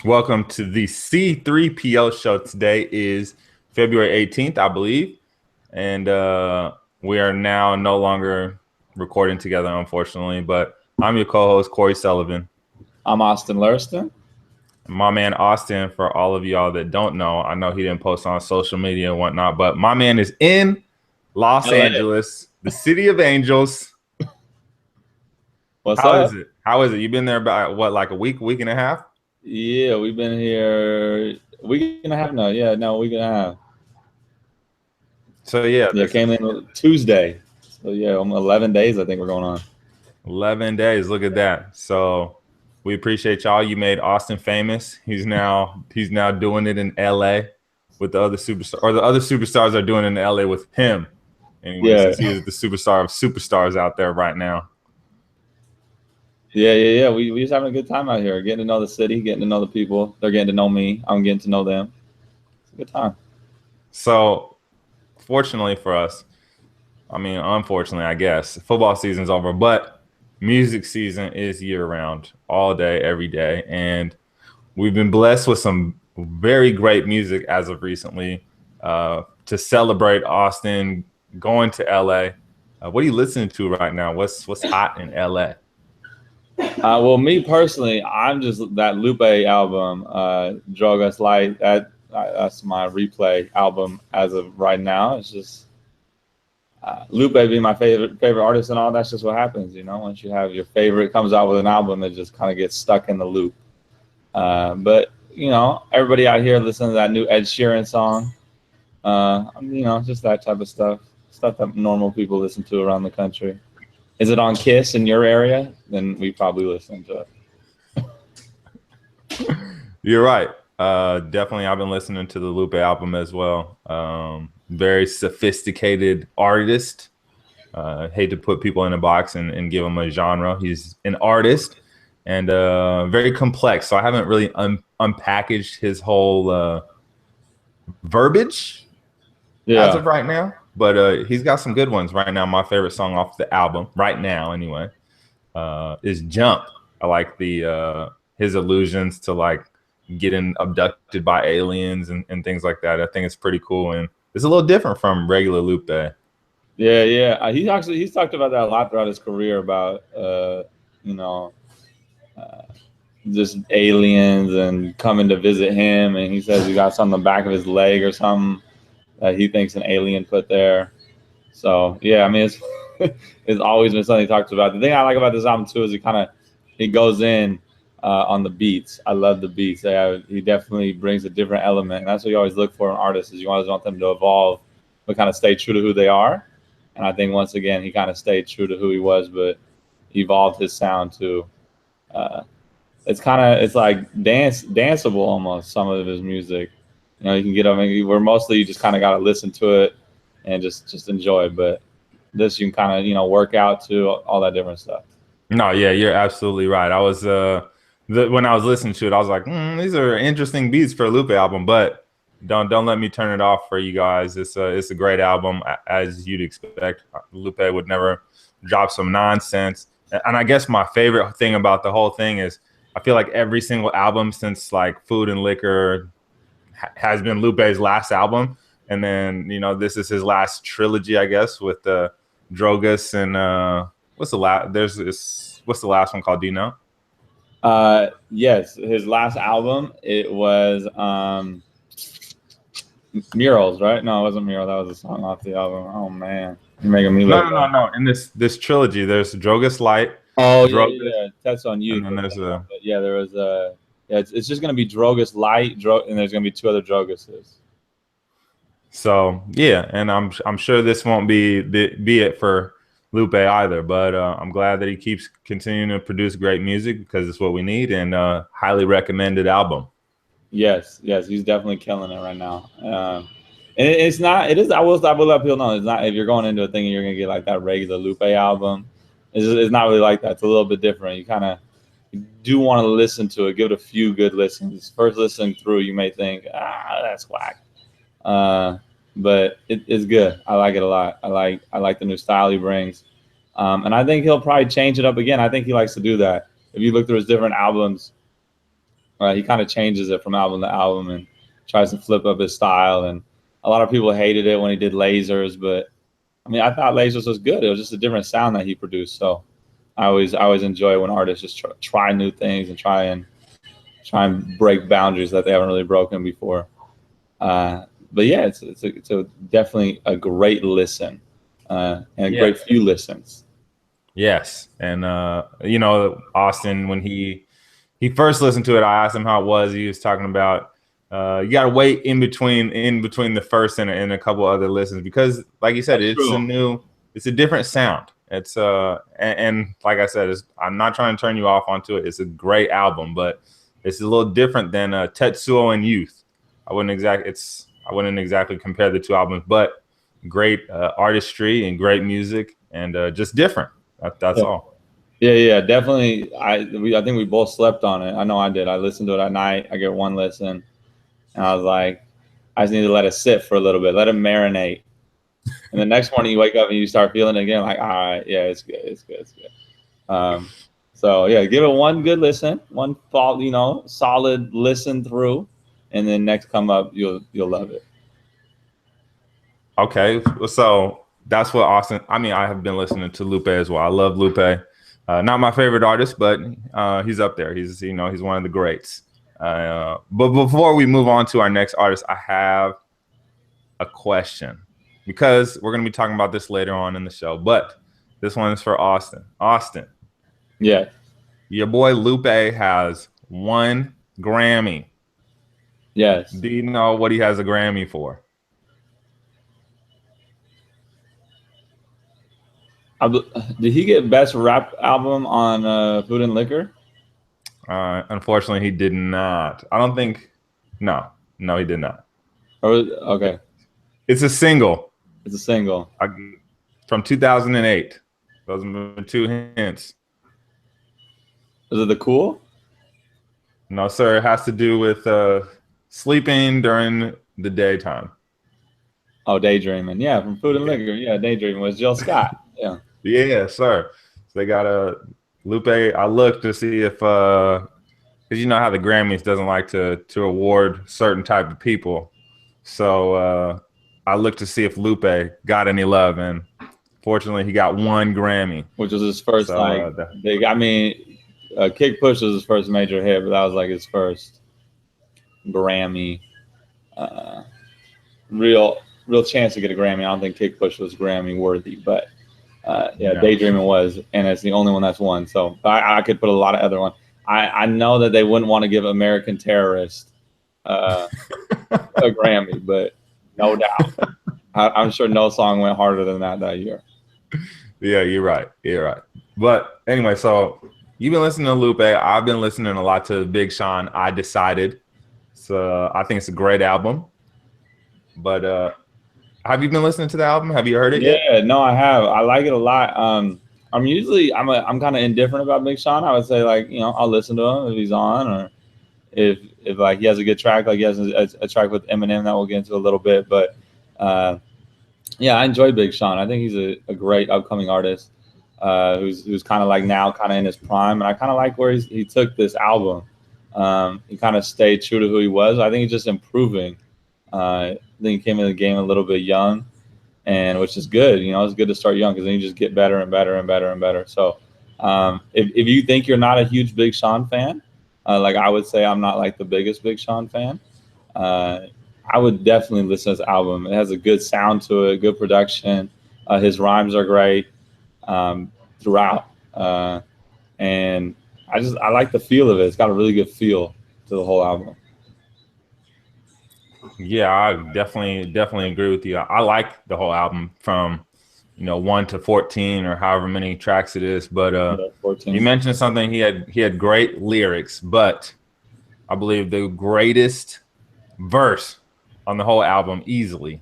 Welcome to the C3PO show. Today is February 18th, I believe. And we are now no longer recording together, unfortunately. But I'm your co-host, Corey Sullivan. I'm Austin Lurston. My man Austin, for all of y'all that don't know, I know he didn't post on social media and whatnot, but my man is in Los Angeles, the city of angels. What's up? How is it? How is it? You've been there about, what, like a week and a half? Yeah, we've been here a week and a half now. Yeah, no, a week and a half. So, yeah. Came in Tuesday. So, yeah, 11 days I think we're going on. 11 days. Look at that. So we appreciate y'all. You made Austin famous. He's now doing it in LA with the other superstars, or the other superstars are doing it in LA with him. Anyway, since he is the superstar of superstars out there right now. Yeah. We just having a good time out here, getting to know the city, getting to know the people. They're getting to know me. I'm getting to know them. It's a good time. So fortunately for us, I mean, unfortunately, I guess, football season's over, but music season is year round, all day, every day. And we've been blessed with some very great music as of recently to celebrate Austin going to LA. What are you listening to right now? What's hot in LA? Well, me personally, I'm just that Lupe album, Drogas Light. That's my replay album as of right now. It's just Lupe being my favorite artist and all. That's just what happens, you know. Once you have your favorite comes out with an album, it just kind of gets stuck in the loop. But you know, everybody out here listening to that new Ed Sheeran song. You know, just that type of stuff that normal people listen to around the country. Is it on Kiss in your area? Then we probably listen to it. You're right. Definitely, I've been listening to the Lupe album as well. Very sophisticated artist. Hate to put people in a box and give him a genre. He's an artist and very complex. So I haven't really unpackaged his whole verbiage as of right now. But he's got some good ones right now. My favorite song off the album right now, anyway, is "Jump." I like his allusions to like getting abducted by aliens and things like that. I think it's pretty cool, and it's a little different from regular Lupe. Yeah. He's talked about that a lot throughout his career about just aliens and coming to visit him, and he says he got something on the back of his leg or something that he thinks an alien put there. So yeah, I mean it's always been something he talks about. The thing I like about this album too is he goes in on the beats. I love the beats. He definitely brings a different element, and that's what you always look for in artists. Is you always want them to evolve, but kind of stay true to who they are. And I think once again he kind of stayed true to who he was, but evolved his sound too. It's like danceable almost, some of his music. You know, you can get up and where mostly you just kind of got to listen to it and just enjoy it. But this you can kind of, you know, work out to all that different stuff. No, yeah, you're absolutely right. I was when I was listening to it, I was like, these are interesting beats for a Lupe album, but don't let me turn it off for you guys. It's a great album, as you'd expect. Lupe would never drop some nonsense. And I guess my favorite thing about the whole thing is I feel like every single album since like Food and Liquor has been Lupe's last album. And then, you know, this is his last trilogy, I guess, with Drogas and what's the last one called? Do you know? Yes, his last album, it was Murals, right? No, it wasn't Mural. That was a song off the album. Oh man, you're making me look. No. In this trilogy, there's Drogas Light. Oh yeah. That's on you. And then there's there was a. Yeah, it's just gonna be Drogas Light, and there's gonna be two other Drogases. So yeah, and I'm sure this won't be it for Lupe either, but I'm glad that he keeps continuing to produce great music because it's what we need, and highly recommended album. Yes, he's definitely killing it right now. And it's not. It is. I will let people know it's not. If you're going into a thing and you're gonna get like that regular Lupe album, it's not really like that. It's a little bit different. You do want to listen to it. Give it a few good listens. First listen through, you may think, that's whack. But it's good. I like it a lot. I like the new style he brings. And I think he'll probably change it up again. I think he likes to do that. If you look through his different albums, He kind of changes it from album to album and tries to flip up his style. And a lot of people hated it when he did Lasers, but I mean, I thought Lasers was good. It was just a different sound that he produced. So I always enjoy when artists just try new things and try and break boundaries that they haven't really broken before. But yeah, it's a definitely a great listen and a great few listens. Yes, and you know, Austin, when he first listened to it, I asked him how it was. He was talking about you got to wait in between the first and a couple other listens because, like you said, it's a different sound. It's and like I said, I'm not trying to turn you off onto it. It's a great album, but it's a little different than Tetsuo and Youth. I wouldn't exactly compare the two albums, but great artistry and great music and just different. That's all. Yeah, definitely. I think we both slept on it. I know I did. I listened to it at night. I get one listen, and I was like, I just need to let it sit for a little bit, let it marinate. And the next morning you wake up and you start feeling it again, like, all right, yeah, it's good. So yeah, give it one good listen, one solid listen through, and then next come up, you'll love it. Okay, so that's what Austin. I mean, I have been listening to Lupe as well. I love Lupe. Not my favorite artist, but he's up there. He's one of the greats. But before we move on to our next artist, I have a question because we're going to be talking about this later on in the show. But this one is for Austin. Austin, yeah, your boy Lupe has 1 Grammy. Yes. Do you know what he has a Grammy for? Did he get best rap album on Food and Liquor? Unfortunately, he did not. I don't think. No, he did not. Okay. It's a single. It's a single from 2008. Those are 2 hints. Is it The Cool? No, sir. It has to do with sleeping during the daytime. Oh, Daydreaming. Yeah, from Food and Liquor. Yeah, Daydreaming was Jill Scott. Yeah. Yeah, sir. So they got a Lupe. I looked to see if because you know how the Grammys doesn't like to award certain type of people. So I looked to see if Lupe got any love, and fortunately, he got 1 Grammy, which was his first big. I mean, Kick Push was his first major hit, but that was like his first Grammy. Real chance to get a Grammy. I don't think Kick Push was Grammy worthy, but Daydreaming was, and it's the only one that's won. So I could put a lot of other ones. I know that they wouldn't want to give American Terrorist a Grammy, but no doubt, I'm sure no song went harder than that year. Yeah, you're right. But anyway, so you've been listening to Lupe. I've been listening a lot to Big Sean. I Decided. So I think it's a great album. But have you been listening to the album? Have you heard it yet? Yeah, no, I have. I like it a lot. I'm kind of indifferent about Big Sean. I would say I'll listen to him if he's on, or if like he has a good track, like he has a track with Eminem that we'll get into a little bit. But yeah, I enjoy Big Sean. I think he's a great upcoming artist who's kind of like now kind of in his prime, and I kind of like where he took this album. He kind of stayed true to who he was. I think he's just improving. I think he came into the game a little bit young, and which is good. It's good to start young because then you just get better and better and better and better. So if you think you're not a huge Big Sean fan, like I would say I'm not like the biggest Big Sean fan, I would definitely listen to this album. It has a good sound to it, good production. His rhymes are great throughout, and I like the feel of it. It's got a really good feel to the whole album. Yeah, I definitely agree with you. I like the whole album from 1 to 14 or however many tracks it is. But you mentioned something. He had great lyrics, but I believe the greatest verse on the whole album easily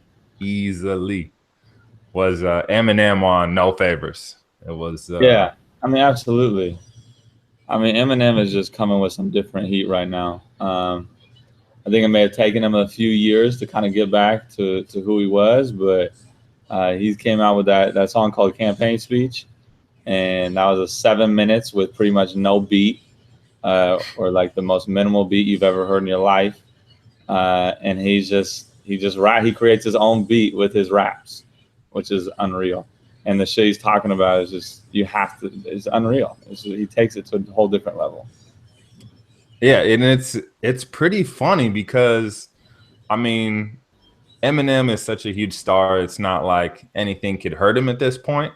was Eminem on No Favors. It was yeah. I mean, absolutely. I mean, Eminem is just coming with some different heat right now. I think it may have taken him a few years to kind of get back to who he was, but he came out with that song called Campaign Speech, and that was 7 minutes with pretty much no beat. or like the most minimal beat you've ever heard in your life. And he creates his own beat with his raps, which is unreal. And the shit he's talking about is just, it's unreal. He takes it to a whole different level. Yeah, and it's pretty funny because, I mean, Eminem is such a huge star. It's not like anything could hurt him at this point.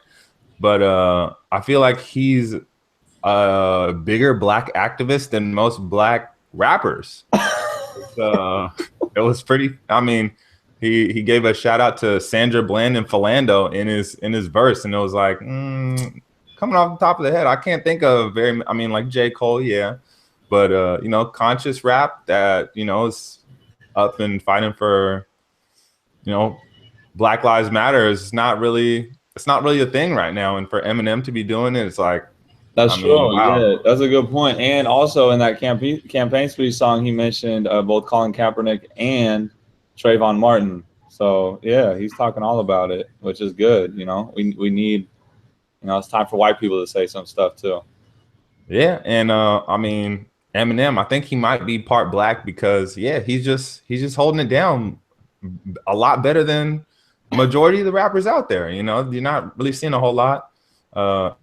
But I feel like he's a bigger black activist than most black rappers. It was pretty. I mean, he gave a shout out to Sandra Bland and Philando in his verse, and it was like coming off the top of the head. I can't think of very. I mean, like J. Cole, yeah, but you know, conscious rap that, you know, is up and fighting for, you know, Black Lives Matter is not really. It's not really a thing right now, and for Eminem to be doing it, it's like, that's true. Wow. Yeah, that's a good point. And also in that campaign speech song, he mentioned both Colin Kaepernick and Trayvon Martin. So yeah, he's talking all about it, which is good. You know, we need, you know, it's time for white people to say some stuff too. Yeah, and I mean, Eminem, I think he might be part black because, yeah, he's just holding it down a lot better than majority of the rappers out there. You know, you're not really seeing a whole lot,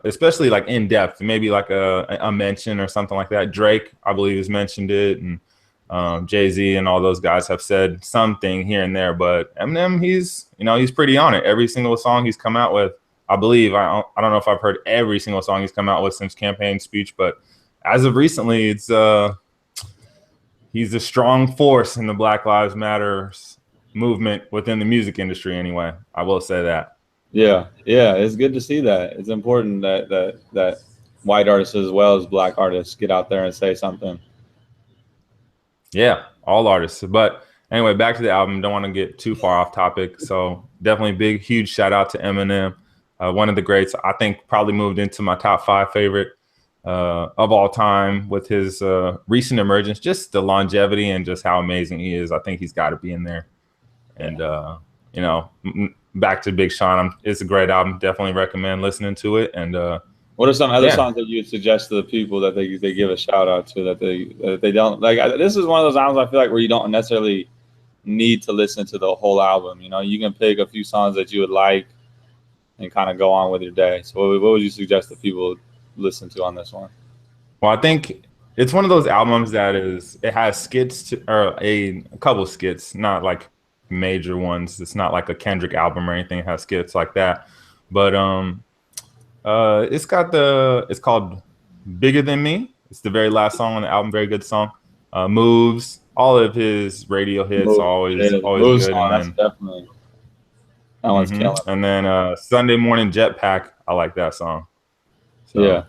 especially like in depth, maybe like a mention or something like that. Drake, I believe, has mentioned it, and Jay-Z and all those guys have said something here and there. But Eminem, he's pretty on it. Every single song he's come out with, I believe, I don't know if I've heard every single song he's come out with since campaign speech, but as of recently, it's he's a strong force in the Black Lives Matter movement within the music industry. Anyway, I will say that. Yeah, it's good to see that. It's important that white artists as well as black artists get out there and say something. Yeah, all artists. But anyway, back to the album. Don't want to get too far off topic. So definitely big, huge shout out to Eminem. One of the greats. I think probably moved into my top 5 favorite of all time with his recent emergence. Just the longevity and just how amazing he is. I think he's got to be in there. And, you know, back to Big Sean. It's a great album. Definitely recommend listening to it. And what are some other songs that you would suggest to the people that they give a shout out to that they don't like? This is one of those albums I feel like where you don't necessarily need to listen to the whole album. You know, you can pick a few songs that you would like and kind of go on with your day. So what would you suggest that people listen to on this one? Well, I think it's one of those albums that it has skits or a couple skits, not like major ones. It's not like a Kendrick album or anything. It has skits like that, but it's called Bigger Than Me. It's the very last song on the album. Very good song. Moves. All of his radio hits always good. Song, and then, definitely. That one's killing. And then Sunday Morning Jetpack. I like that song. So, yeah.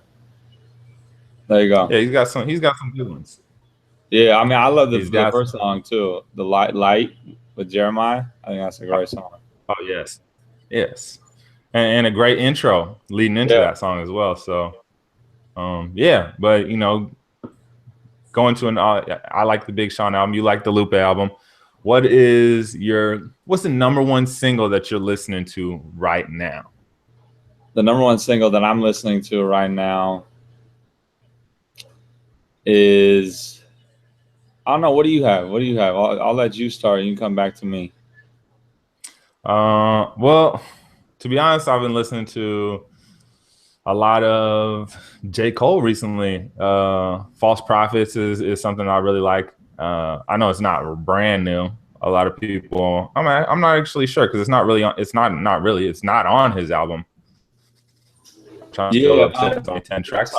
There you go. Yeah, he's got some good ones. Yeah, I mean, I love the first song too. The Light with Jeremiah. I think that's a great song. Oh yes, and a great intro leading into that song as well. So, yeah. But you know, going to I like the Big Sean album. You like the Lupe album. What's the number one single that you're listening to right now? The number one single that I'm listening to right now is, I don't know. What do you have? I'll let you start. You can come back to me. Well, to be honest, I've been listening to a lot of J. Cole recently. False Prophets is something I really like. I know it's not brand new. A lot of people, I'm not actually sure because it's not on his album. Yeah, it's only 10 tracks.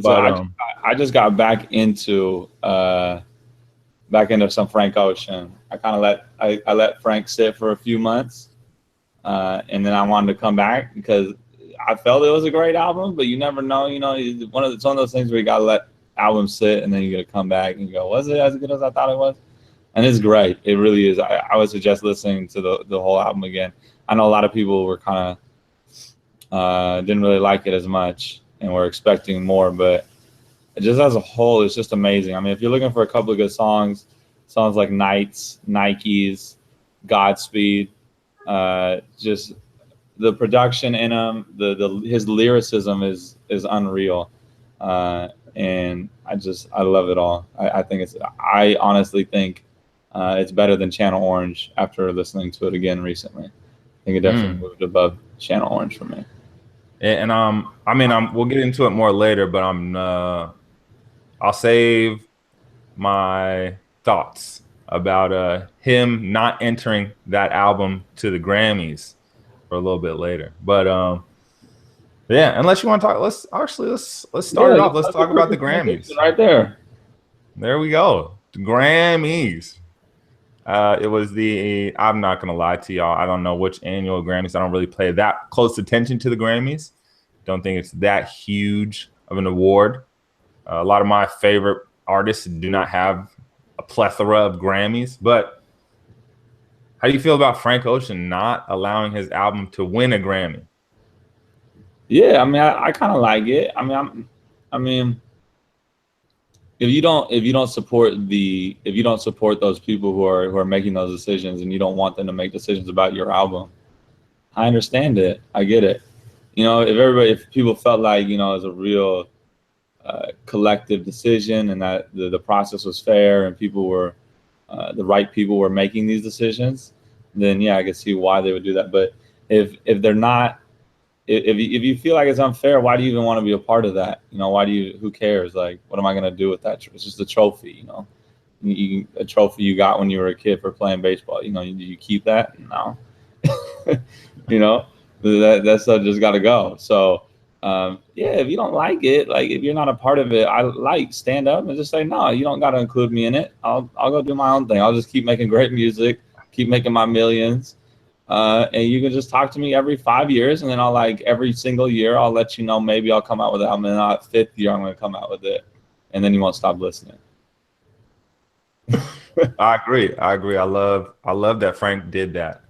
But I just got back into some Frank Ocean. I let Frank sit for a few months, and then I wanted to come back because I felt it was a great album. But you never know, you know. It's one of those things where you gotta let albums sit, and then you gotta come back and go, was it as good as I thought it was? And it's great. It really is. I would suggest listening to the whole album again. I know a lot of people were kind of didn't really like it as much and were expecting more, but just as a whole, it's just amazing. I mean, if you're looking for a couple of good songs like Nights, Nikes, Godspeed, just the production in them, his lyricism is unreal. and I love it all. I honestly think it's better than Channel Orange after listening to it again recently. I think it definitely moved above Channel Orange for me. And I mean, we'll get into it more later, but I'll save my thoughts about him not entering that album to the Grammys for a little bit later. But yeah, unless you want to talk, let's start it off. Let's talk about the Grammys. Right there. There we go. The Grammys. It was I'm not going to lie to y'all. I don't know which annual Grammys. I don't really pay that close attention to the Grammys. Don't think it's that huge of an award. A lot of my favorite artists do not have a plethora of Grammys. But how do you feel about Frank Ocean not allowing his album to win a Grammy? Yeah, I mean, I kind of like it. I mean, if you don't support those people who are making those decisions, and you don't want them to make decisions about your album, I understand it. I get it. You know, if people felt like, you know, it was a real collective decision, and that the process was fair, and people were the right people were making these decisions, then yeah, I can see why they would do that. But if they're not, if you feel like it's unfair, why do you even want to be a part of that? You know, who cares? Like, what am I going to do with that? It's just a trophy, you know, a trophy you got when you were a kid for playing baseball. You know, do you keep that? No. You know, that stuff just got to go. So, yeah, if you don't like it, like if you're not a part of it, stand up and just say, no, you don't got to include me in it. I'll go do my own thing. I'll just keep making great music, keep making my millions. And you can just talk to me every 5 years, and then every single year I'll let you know, maybe I'll come out with it. And then fifth year I'm going to come out with it, and then you won't stop listening. I agree. I love that Frank did that.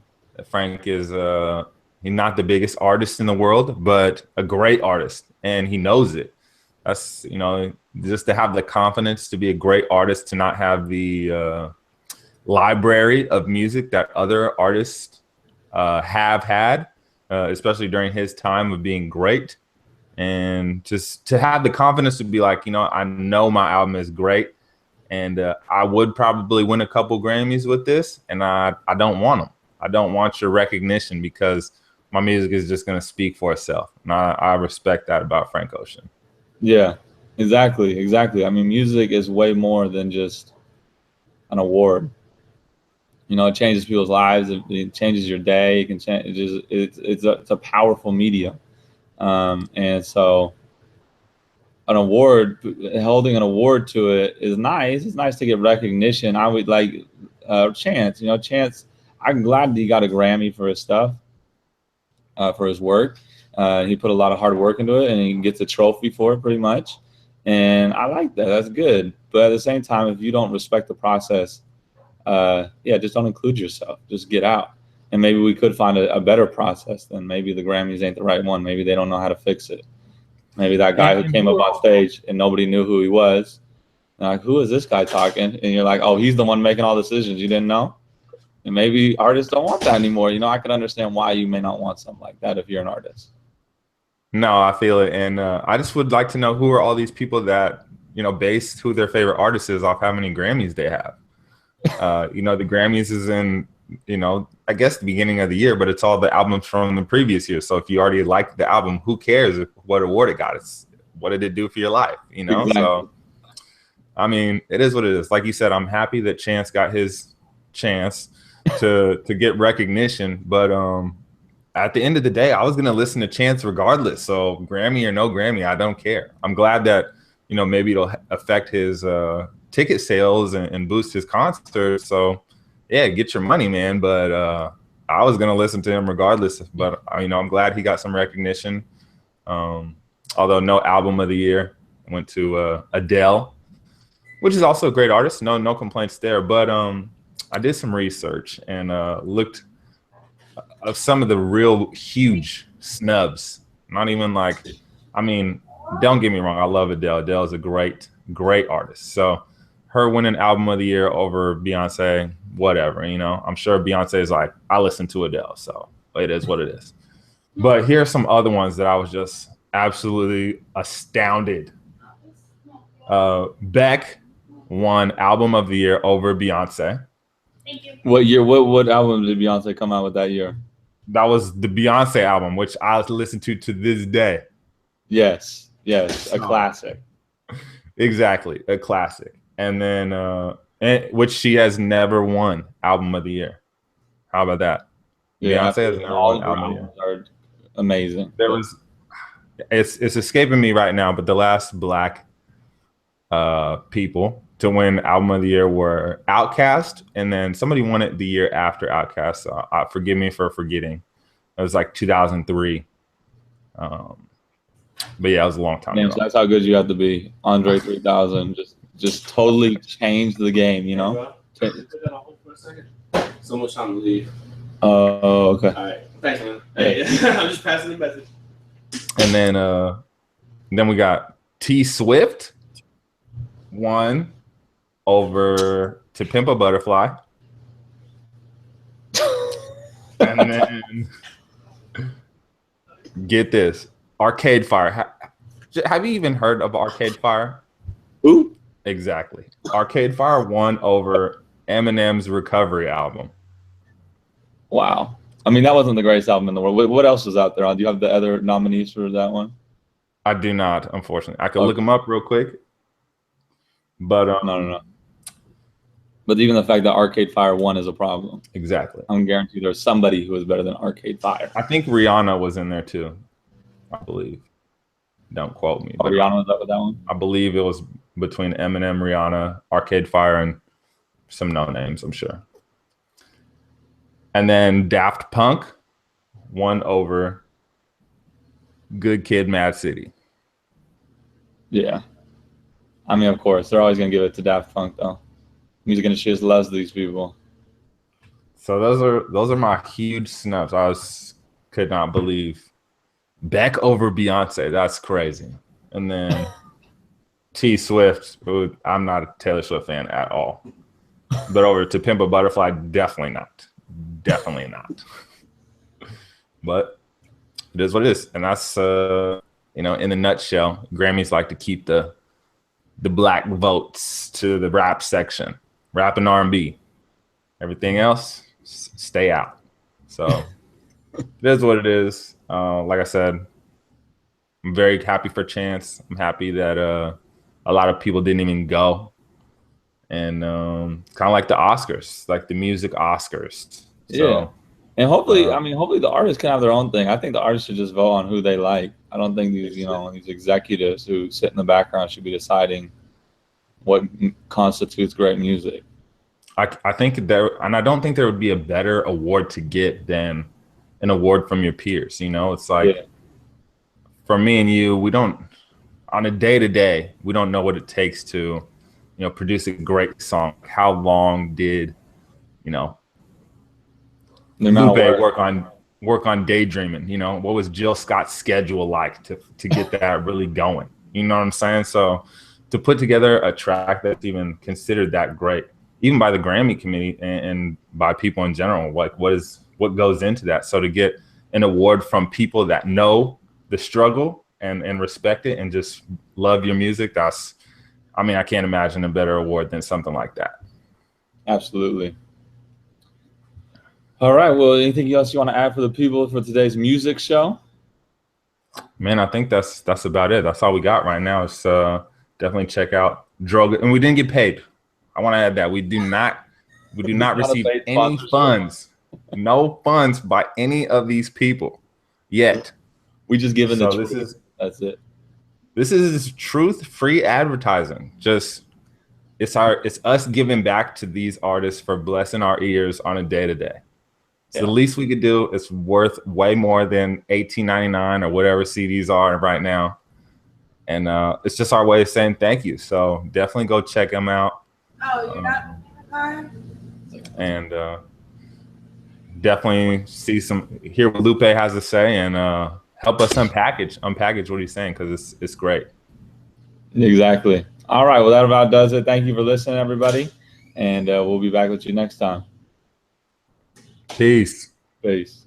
Frank is he's not the biggest artist in the world, but a great artist, and he knows it. That's, you know, just to have the confidence to be a great artist, to not have the library of music that other artists have had, especially during his time of being great, and just to have the confidence to be like, you know, I know my album is great, and I would probably win a couple Grammys with this, and I don't want them. I don't want your recognition, because my music is just going to speak for itself. And I respect that about Frank Ocean. Yeah, exactly. I mean, music is way more than just an award. You know, it changes people's lives. It changes your day. It can change. It's a powerful medium. And so holding an award to it is nice. It's nice to get recognition. I would like Chance. You know, Chance, I'm glad that he got a Grammy for his stuff, for his work. He put a lot of hard work into it, and he gets a trophy for it pretty much. And I like that. That's good. But at the same time, if you don't respect the process, just don't include yourself. Just get out. And maybe we could find a better process. Then maybe the Grammys ain't the right one. Maybe they don't know how to fix it. Maybe that guy who came up on stage and nobody knew who he was. Like, who is this guy talking? And you're like, oh, he's the one making all the decisions. You didn't know? And maybe artists don't want that anymore. You know, I can understand why you may not want something like that if you're an artist. No, I feel it. And I just would like to know, who are all these people that, you know, based who their favorite artist is off how many Grammys they have. You know, the Grammys is in, you know, I guess the beginning of the year, but it's all the albums from the previous year. So if you already liked the album, who cares what award it got? It's what did it do for your life, you know? Exactly. So, I mean, it is what it is. Like you said, I'm happy that Chance got his chance to get recognition. But at the end of the day, I was going to listen to Chance regardless. So Grammy or no Grammy, I don't care. I'm glad that, you know, maybe it'll affect his ticket sales and boost his concert. So yeah, get your money, man. But I was going to listen to him regardless. But, you know, I'm glad he got some recognition. Although no album of the year went to Adele, which is also a great artist. No complaints there. But I did some research and looked of some of the real huge snubs. Not even like, I mean, don't get me wrong, I love Adele. Adele is a great artist. So her winning album of the year over Beyonce, whatever, you know. I'm sure Beyonce is like, I listen to Adele, so it is what it is. But here are some other ones that I was just absolutely astounded Beck won Album of the Year over Beyonce. Thank you. What year? What album did Beyonce come out with that year? That was the Beyonce album, which I listen to this day. Yes, a classic. Exactly, a classic. And then, which she has never won Album of the Year. How about that? Yeah, Beyonce has never all won of her Album of the Year. albums are amazing. There was, it's escaping me right now, but the last Black people to win Album of the Year were Outkast, and then somebody won it the year after Outkast. So forgive me for forgetting. It was like 2003. But yeah, it was a long time Man, ago. so that's how good you have to be. Andre 3000 just totally changed the game, you know? Put that on hold for a second. Someone's trying to leave. Oh, okay. All right. Thanks, man. Hey, I'm just passing the message. And then we got T Swift won over To Pimp a Butterfly. And then get this, Arcade Fire. Have you even heard of Arcade Fire? Who? Exactly. Arcade Fire won over Eminem's Recovery album. Wow. I mean, that wasn't the greatest album in the world. What else was out there? Do you have the other nominees for that one? I do not, unfortunately. I could look them up real quick. But No. But even the fact that Arcade Fire won is a problem. Exactly. I'm guaranteed there's somebody who is better than Arcade Fire. I think Rihanna was in there too, I believe. Don't quote me. Oh, Rihanna was up with that one? I believe it was between Eminem, Rihanna, Arcade Fire, and some no names, I'm sure. And then Daft Punk won over Good Kid, Mad City. Yeah. I mean, of course. They're always going to give it to Daft Punk, though. Music industry just loves these people. So those are my huge snubs. Could not believe Beck over Beyonce. That's crazy. And then T Swift, who I'm not a Taylor Swift fan at all. But over To Pimp a Butterfly, definitely not. Definitely not. But it is what it is. And that's in a nutshell, Grammys like to keep the Black votes to the rap section. Rap and R&B. Everything else, stay out. So it is what it is. Like I said, I'm very happy for Chance. I'm happy that a lot of people didn't even go. And kind of like the Oscars, like the music Oscars. So, yeah. And hopefully the artists can have their own thing. I think the artists should just vote on who they like. I don't think these executives who sit in the background should be deciding what constitutes great music. I think and I don't think there would be a better award to get than an award from your peers. It's like for me and you, we don't, on a day-to-day, we don't know what it takes to, produce a great song. How long did, Lupe work on Daydreaming? What was Jill Scott's schedule like to get that really going? You know what I'm saying? So to put together a track that's even considered that great, even by the Grammy committee and by people in general, like what goes into that? So to get an award from people that know the struggle and respect it and just love your music, I can't imagine a better award than something like that. Absolutely. All right. Well, anything else you want to add for the people for today's music show? Man, I think that's about it. That's all we got right now. It's definitely check out Droga. And we didn't get paid. I want to add that we do not receive any funds, no funds by any of these people yet. We just given the truth. That's it. This is truth-free advertising. Just it's us giving back to these artists for blessing our ears on a day-to-day. So the least we could do. It's worth way more than $18.99 or whatever CDs are right now. And it's just our way of saying thank you. So definitely go check them out. Oh, you're not and definitely hear what Lupe has to say and help us unpackage what he's saying, because it's great. Exactly. All right. Well, that about does it. Thank you for listening, everybody. And we'll be back with you next time. Peace. Peace.